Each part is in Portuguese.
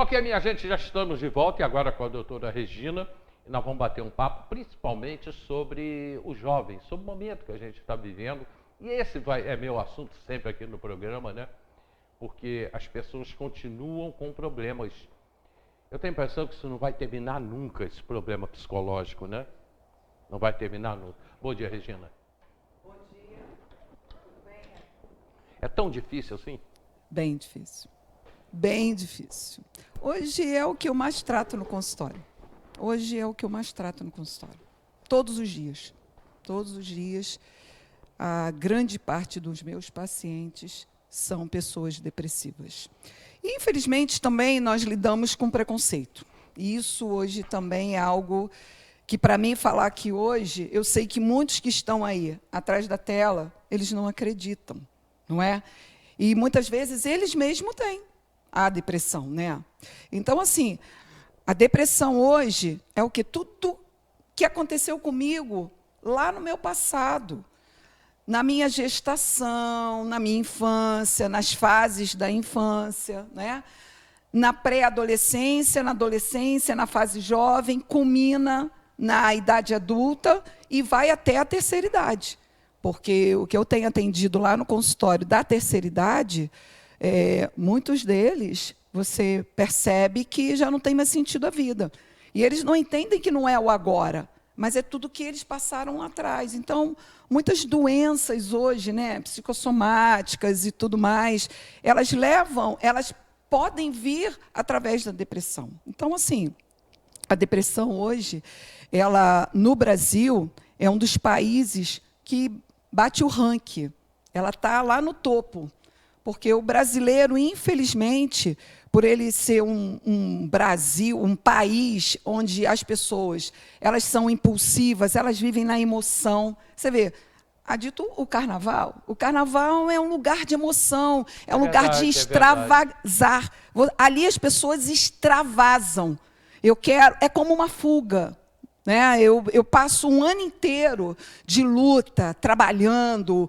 Ok, minha gente, já estamos de volta e agora com a doutora Regina. Nós vamos bater um papo principalmente sobre os jovens, sobre o momento que a gente está vivendo. E esse é meu assunto sempre aqui no programa, né? Porque as pessoas continuam com problemas. Eu tenho a impressão que isso não vai terminar nunca, esse problema psicológico, né? Não vai terminar nunca. Bom dia, Regina. Bom dia, tudo bem? É tão difícil assim? Bem difícil. Bem difícil. Hoje é o que eu mais trato no consultório. Hoje é o que eu mais trato no consultório. Todos os dias. Todos os dias, a grande parte dos meus pacientes são pessoas depressivas. E, infelizmente, também nós lidamos com preconceito. E isso hoje também é algo que, para mim, falar aqui hoje, eu sei que muitos que estão aí atrás da tela, eles não acreditam, não é? E, muitas vezes, eles mesmos têm a depressão, né? Então, assim, a depressão hoje é o que tudo que aconteceu comigo lá no meu passado, na minha gestação, na minha infância, nas fases da infância, né? Na pré-adolescência, na adolescência, na fase jovem, culmina na idade adulta e vai até a terceira idade. Porque o que eu tenho atendido lá no consultório da terceira idade, muitos deles, você percebe que já não tem mais sentido a vida. E eles não entendem que não é o agora, mas é tudo que eles passaram lá atrás. Então, muitas doenças hoje, né, psicossomáticas e tudo mais, elas podem vir através da depressão. Então, assim, a depressão hoje, ela, no Brasil, é um dos países que bate o ranking. Ela está lá no topo. Porque o brasileiro, infelizmente, por ele ser um país onde as pessoas elas são impulsivas, elas vivem na emoção. Você vê, dito o carnaval é um lugar de emoção, é um lugar de extravasar. Ali as pessoas extravasam. É como uma fuga. Né? Eu passo um ano inteiro de luta, trabalhando,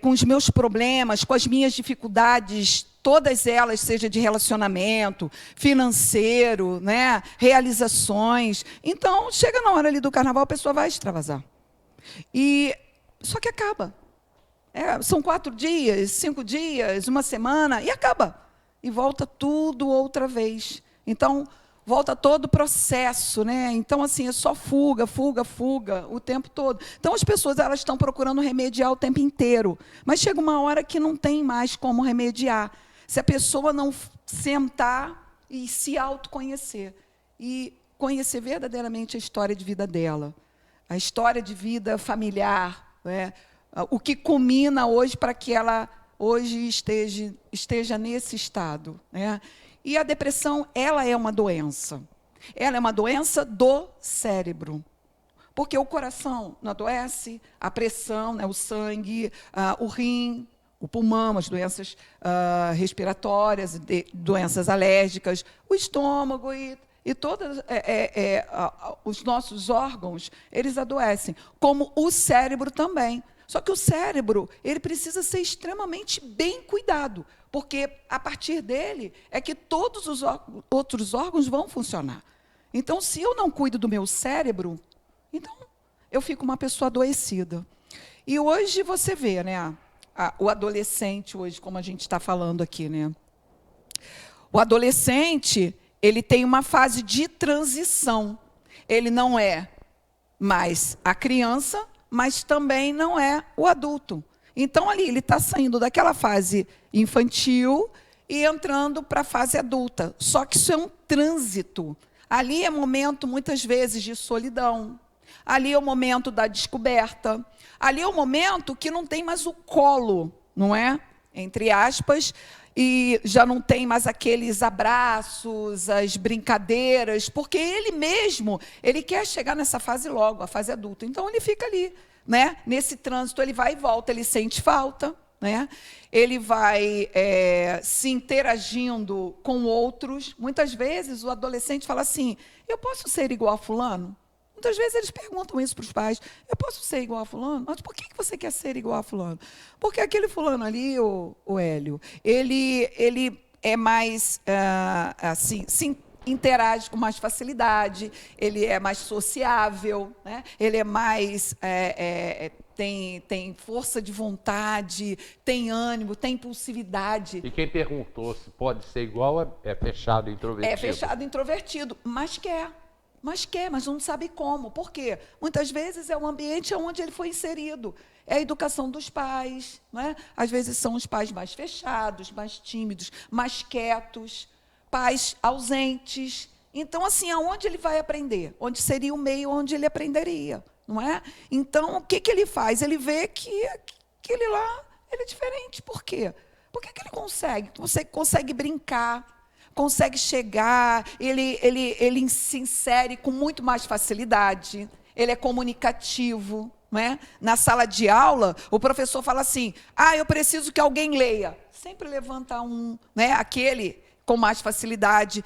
com os meus problemas, com as minhas dificuldades, todas elas, seja de relacionamento, financeiro, né? Realizações. Então, chega na hora ali do carnaval, a pessoa vai extravasar. Só que acaba. São 4 dias, 5 dias, uma semana, e acaba. E volta tudo outra vez. Então, volta todo o processo, né? Então, assim, é só fuga, fuga, fuga o tempo todo. Então, as pessoas elas estão procurando remediar o tempo inteiro. Mas chega uma hora que não tem mais como remediar. Se a pessoa não sentar e se autoconhecer. E conhecer verdadeiramente a história de vida dela. A história de vida familiar. Né? O que culmina hoje para que ela hoje esteja nesse estado. Né? E a depressão, ela é uma doença. Ela é uma doença do cérebro. Porque o coração não adoece, a pressão, né, o sangue, o rim, o pulmão, as doenças respiratórias, doenças alérgicas, o estômago e todos os nossos órgãos, eles adoecem. Como o cérebro também. Só que o cérebro, ele precisa ser extremamente bem cuidado, porque a partir dele é que todos os outros órgãos vão funcionar. Então, se eu não cuido do meu cérebro, então eu fico uma pessoa adoecida. E hoje você vê, né, o adolescente, hoje, como a gente está falando aqui, né? O adolescente, ele tem uma fase de transição. Ele não é mais a criança, mas também não é o adulto. Então, ali, ele está saindo daquela fase infantil e entrando para a fase adulta. Só que isso é um trânsito. Ali é momento, muitas vezes, de solidão. Ali é o momento da descoberta. Ali é o momento que não tem mais o colo, não é? Entre aspas, e já não tem mais aqueles abraços, as brincadeiras, porque ele mesmo, ele quer chegar nessa fase logo, a fase adulta. Então, ele fica ali, né? Nesse trânsito, ele vai e volta, ele sente falta, né? Ele vai se interagindo com outros. Muitas vezes, o adolescente fala assim, eu posso ser igual a fulano? Muitas vezes eles perguntam isso para os pais, eu posso ser igual a fulano? Mas por que você quer ser igual a fulano? Porque aquele fulano ali, o Hélio, ele é mais, assim, se interage com mais facilidade, ele é mais sociável, né? Ele é mais, tem força de vontade, tem ânimo, tem impulsividade. E quem perguntou se pode ser igual é fechado e introvertido. É fechado e introvertido, mas quer, mas não sabe como. Por quê? Muitas vezes é o ambiente onde ele foi inserido. É a educação dos pais, né? Às vezes são os pais mais fechados, mais tímidos, mais quietos, pais ausentes. Então, assim, aonde ele vai aprender? Onde seria o meio onde ele aprenderia, não é? Então, o que ele faz? Ele vê que ele lá, ele é diferente. Por quê? Por que ele consegue brincar, consegue chegar, ele se insere com muito mais facilidade, ele é comunicativo, não é? Na sala de aula, o professor fala assim, eu preciso que alguém leia. Sempre levanta um, né? Aquele com mais facilidade.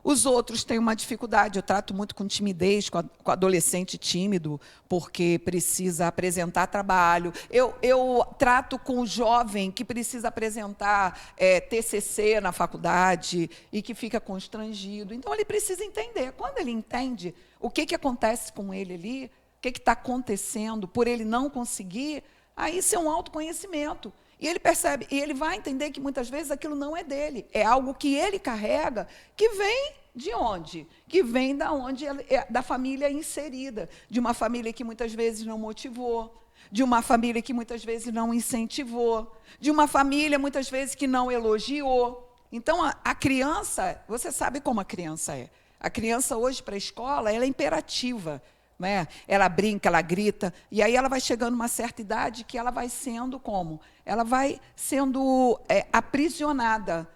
Os outros têm uma dificuldade. Eu trato muito com timidez, com adolescente tímido, porque precisa apresentar trabalho. Eu trato com o jovem que precisa apresentar TCC na faculdade e que fica constrangido. Então, ele precisa entender. Quando ele entende o que acontece com ele ali, o que está acontecendo por ele não conseguir, aí isso é um autoconhecimento. E ele percebe, e ele vai entender que muitas vezes aquilo não é dele, é algo que ele carrega, que vem de onde? Que vem da família inserida, de uma família que muitas vezes não motivou, de uma família que muitas vezes não incentivou, de uma família muitas vezes que não elogiou. Então, a criança, você sabe como a criança é. A criança hoje para a escola, ela é imperativa. Né? Ela brinca, ela grita, e aí ela vai chegando a uma certa idade que ela vai sendo como? Ela vai sendo aprisionada.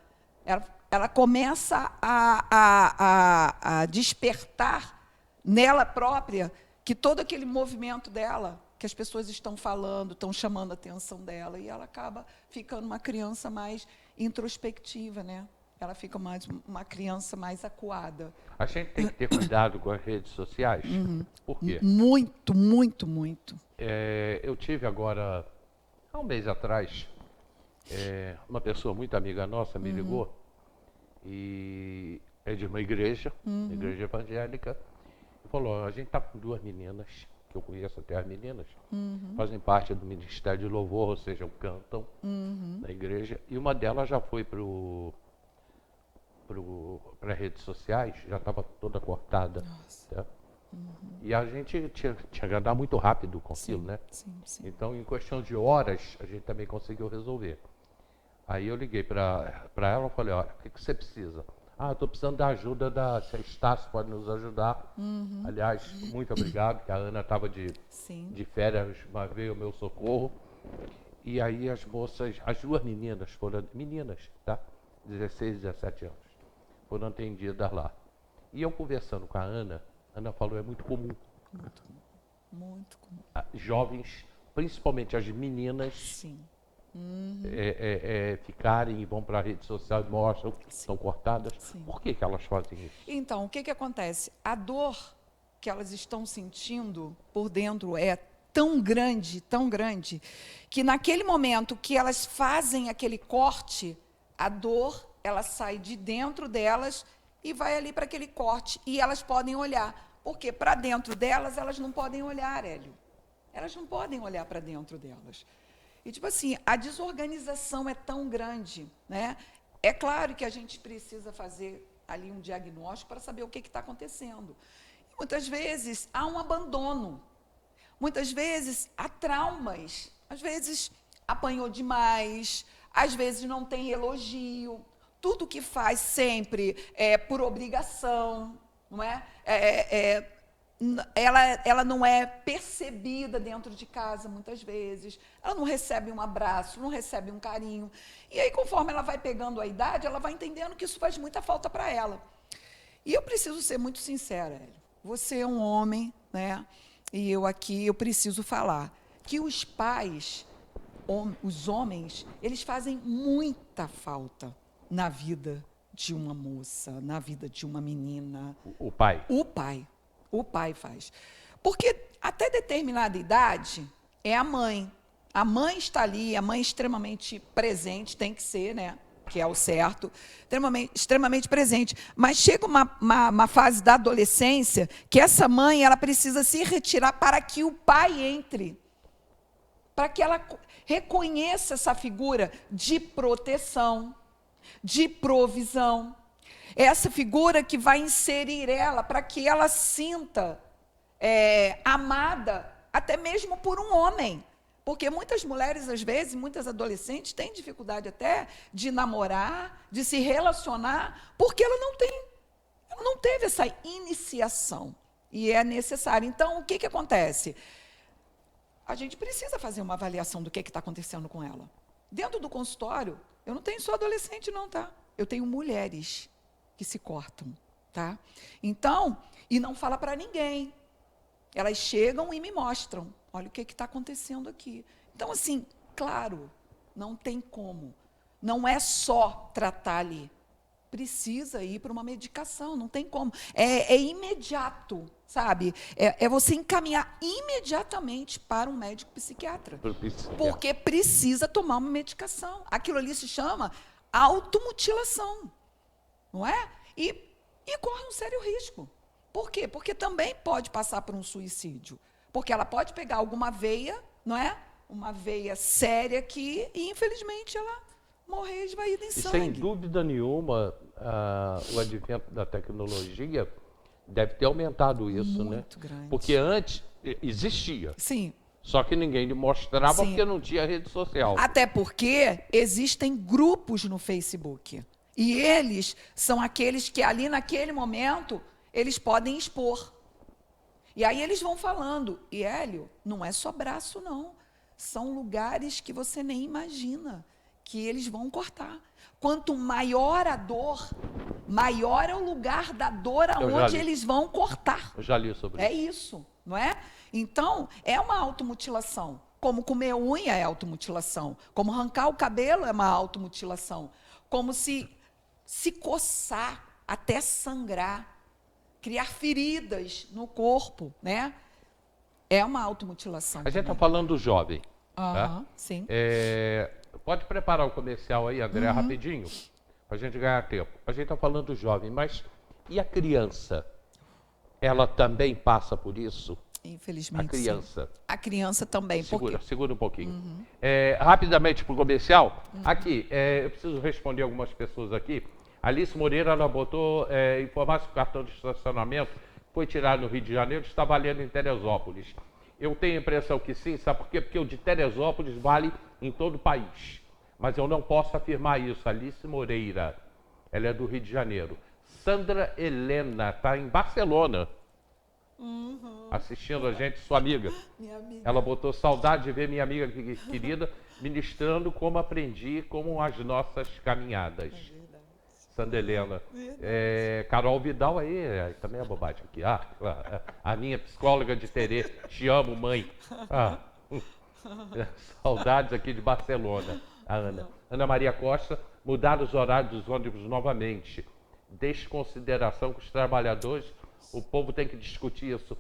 Ela começa a despertar nela própria que todo aquele movimento dela, que as pessoas estão falando, estão chamando a atenção dela, e ela acaba ficando uma criança mais introspectiva, né? Ela fica uma criança mais acuada. A gente tem que ter cuidado com as redes sociais. Por quê? Muito, muito, muito. Eu tive agora, há um mês atrás, uma pessoa muito amiga nossa me ligou, e é de uma igreja evangélica, e falou, a gente está com duas meninas, que eu conheço até as meninas, fazem parte do Ministério de Louvor, ou seja, cantam na igreja, e uma delas já foi para as redes sociais, já estava toda cortada. Tá? E a gente tinha que andar muito rápido com aquilo, né? Sim. Então, em questão de horas, a gente também conseguiu resolver. Aí eu liguei para ela e falei, olha, o que você precisa? Eu estou precisando da ajuda se a Estácio pode nos ajudar. Aliás, muito obrigado, que a Ana estava de férias, mas veio ao meu socorro. E aí as moças, as duas meninas, tá? 16 e 17 anos. Foram atendidas lá. E eu conversando com a Ana falou, é muito comum. Muito comum. Jovens, principalmente as meninas, ficarem e vão para a rede social e mostram que estão cortadas. Por que elas fazem isso? Então, o que acontece? A dor que elas estão sentindo por dentro é tão grande, que naquele momento que elas fazem aquele corte, a dor ela sai de dentro delas e vai ali para aquele corte. E elas podem olhar. Porque para dentro delas, elas não podem olhar, Hélio. Elas não podem olhar para dentro delas. E, tipo assim, a desorganização é tão grande, né? É claro que a gente precisa fazer ali um diagnóstico para saber o que está acontecendo. E muitas vezes há um abandono. Muitas vezes há traumas. Às vezes apanhou demais. Às vezes não tem elogio. Tudo que faz sempre é por obrigação, não é? Ela não é percebida dentro de casa, muitas vezes. Ela não recebe um abraço, não recebe um carinho. E aí, conforme ela vai pegando a idade, ela vai entendendo que isso faz muita falta para ela. E eu preciso ser muito sincera, Hélio. Você é um homem, né? E eu preciso falar que os pais, os homens, eles fazem muita falta na vida de uma moça, na vida de uma menina. O pai? O pai faz. Porque até determinada idade é a mãe. A mãe está ali, a mãe é extremamente presente, tem que ser, né? que é o certo, extremamente presente. Mas chega uma fase da adolescência que essa mãe ela precisa se retirar para que o pai entre, para que ela reconheça essa figura de proteção, de provisão. Essa figura que vai inserir ela para que ela sinta amada, até mesmo por um homem. Porque muitas mulheres, às vezes, muitas adolescentes, têm dificuldade até de namorar, de se relacionar, porque ela não teve essa iniciação. E é necessário. Então, o que acontece? A gente precisa fazer uma avaliação do que está acontecendo com ela. Dentro do consultório, eu não tenho só adolescente, não, tá? Eu tenho mulheres que se cortam, tá? Então, e não fala para ninguém. Elas chegam e me mostram. Olha o que está acontecendo aqui. Então, assim, claro, não tem como. Não é só tratar ali. Precisa ir para uma medicação, não tem como. É imediato, sabe? É você encaminhar imediatamente para um médico psiquiatra. Porque precisa tomar uma medicação. Aquilo ali se chama automutilação. Não é? E corre um sério risco. Por quê? Porque também pode passar por um suicídio. Porque ela pode pegar alguma veia, não é? Uma veia séria que, e, infelizmente, ela morrer esvaída em sangue. Sem dúvida nenhuma, o advento da tecnologia deve ter aumentado isso, né? Muito grande. Porque antes existia. Sim. Só que ninguém lhe mostrava. Sim. Porque não tinha rede social. Até porque existem grupos no Facebook. E eles são aqueles que ali naquele momento eles podem expor. E aí eles vão falando, e Hélio, não é só braço não, são lugares que você nem imagina, que eles vão cortar. Quanto maior a dor, maior é o lugar da dor aonde eles vão cortar. Eu já li sobre isso. É isso, não é? Então, é uma automutilação. Como comer unha é automutilação. Como arrancar o cabelo é uma automutilação. Como se coçar até sangrar. Criar feridas no corpo, né? É uma automutilação. A gente está falando do jovem. Tá? Sim. Pode preparar o comercial aí, André, rapidinho, para a gente ganhar tempo. A gente está falando do jovem, mas e a criança? Ela também passa por isso? Infelizmente, a criança. Sim. A criança também. Segura um pouquinho. Rapidamente para o comercial. Aqui, eu preciso responder algumas pessoas aqui. Alice Moreira, ela botou informar se o cartão de estacionamento foi tirado no Rio de Janeiro, está valendo em Teresópolis. Eu tenho a impressão que sim, sabe por quê? Porque o de Teresópolis vale em todo o país. Mas eu não posso afirmar isso. Alice Moreira, ela é do Rio de Janeiro. Sandra Helena, está em Barcelona, assistindo a gente, sua amiga. Minha amiga. Ela botou saudade de ver minha amiga querida ministrando como aprendi com as nossas caminhadas. Sandra Helena. Carol Vidal aí, também é bobagem aqui. A minha psicóloga de Terê, te amo, mãe. Saudades aqui de Barcelona, a Ana. Ana Maria Costa, mudar os horários dos ônibus novamente. Desconsideração com os trabalhadores, o povo tem que discutir isso.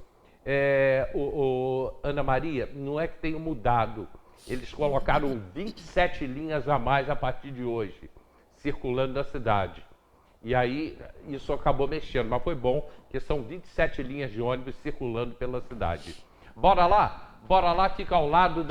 Ana Maria, não é que tenha mudado. Eles colocaram 27 linhas a mais a partir de hoje, circulando na cidade. E aí, isso acabou mexendo, mas foi bom, que são 27 linhas de ônibus circulando pela cidade. Bora lá, fica ao lado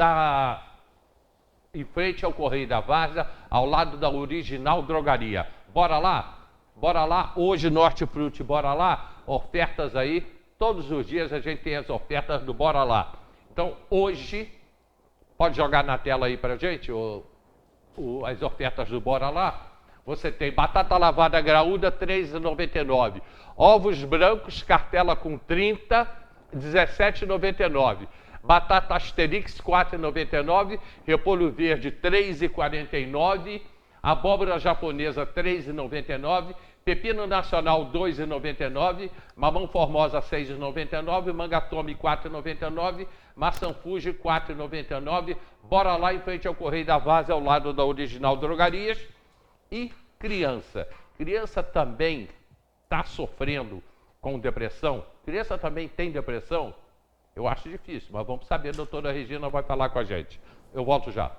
em frente ao Correio da Várzea, ao lado da Original Drogaria. Bora lá, hoje no Fruit, bora lá, ofertas aí, todos os dias a gente tem as ofertas do Bora Lá. Então, hoje, pode jogar na tela aí pra gente as ofertas do Bora Lá. Você tem batata lavada graúda, R$ 3,99. Ovos brancos, cartela com 30, R$ 17,99. Batata Asterix, R$ 4,99. Repolho verde, R$ 3,49. Abóbora japonesa, R$ 3,99. Pepino nacional, R$ 2,99. Mamão formosa, R$ 6,99. Manga tome, R$ 4,99. Maçã Fuji, R$ 4,99. Bora lá em frente ao Correio da Várzea, ao lado da Original Drogarias. E criança. Criança também está sofrendo com depressão? Criança também tem depressão? Eu acho difícil, mas vamos saber, a doutora Regina vai falar com a gente. Eu volto já.